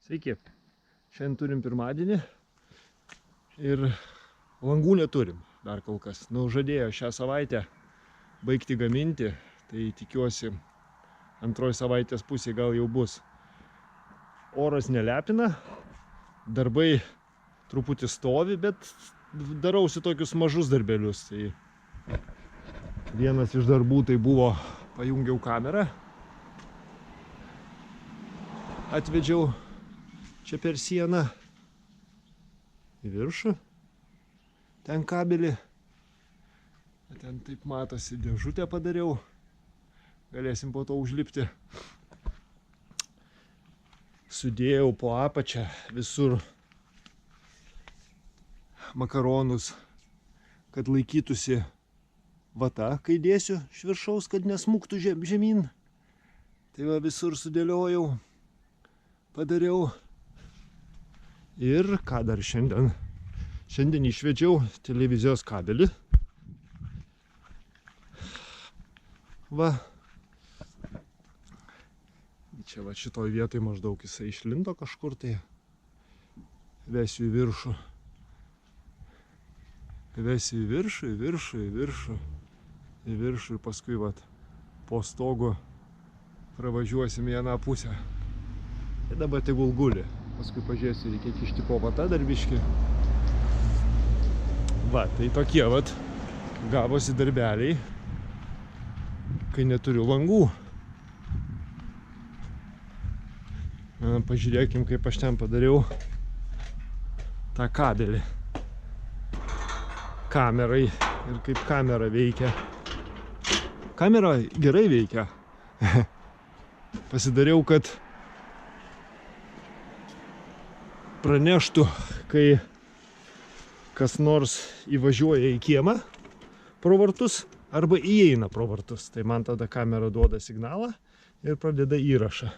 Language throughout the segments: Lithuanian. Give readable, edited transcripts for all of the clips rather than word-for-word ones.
Sveiki, šiandien turim pirmadienį ir langų neturim dar kol kas. Žadėjo šią savaitę baigti gaminti, tai tikiuosi antroji savaitės pusė gal jau bus. Oras nelepina, darbai truputį stovi, bet darausi tokius mažus darbelius. Tai vienas iš darbų tai buvo pajungiau kamerą, atvedžiau čia per sieną į viršų, ten kabelį, ten taip matosi dėžutę padariau, galėsim po to užlipti. Sudėjau po apačią visur makaronus, kad laikytųsi vata, kai dėsiu iš viršaus, kad nesmuktų žemyn. Tai va visur sudėliojau, padariau. Ir ką dar šiandien? Šiandien išvedžiau televizijos kabelį. Va. Čia va šitoj vietoj maždaug jisai išlindo kažkur tai. Vesiu į viršų. Vesiu į viršų, į viršų, į viršų. Į viršų ir paskui vat po stogu pravažiuosim į aną pusę. Ir dabar tegul guli. Paskui pažiūrėsiu, reikia kišti po vatą dar biškį. Va, tai tokie vat gavosi darbeliai, kai neturiu langų. Pažiūrėkim, kaip aš ten padariau tą kabelį kamerai ir kaip kamera veikia. Kamera gerai veikia. Pasidariau, kad praneštų, kai kas nors įvažiuoja į kiemą pro vartus arba įeina pro vartus. Tai man tada kamera duoda signalą ir pradeda įrašą.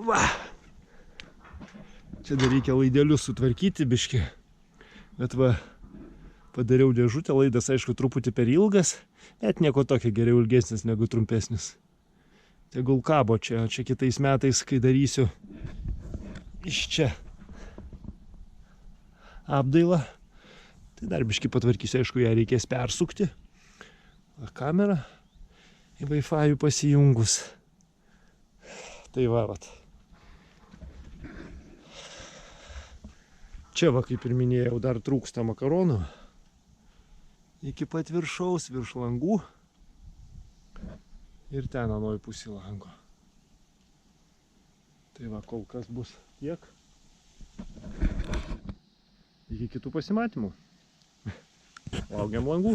Va. Čia dar reikia laidelius sutvarkyti biškį. Bet va, padariau dėžutę. Laidas, aišku, truputį per ilgas, bet nieko tokio, geriau ilgesnis negu trumpesnis. Tegul kabo čia kitais metais, kai darysiu iš čia apdailą. Tai dar biškį patvarkysiu, aišku, ją reikės persukti. Kamerą į Wi-Fi pasijungus. Tai va, vat. Čia va, kaip ir minėjau, dar trūksta makaronų. Iki pat viršaus, virš langų. Ir ten anoj pusė lango. Tai va, kol kas bus tiek. Iki kitų pasimatymų. Laukiam langų.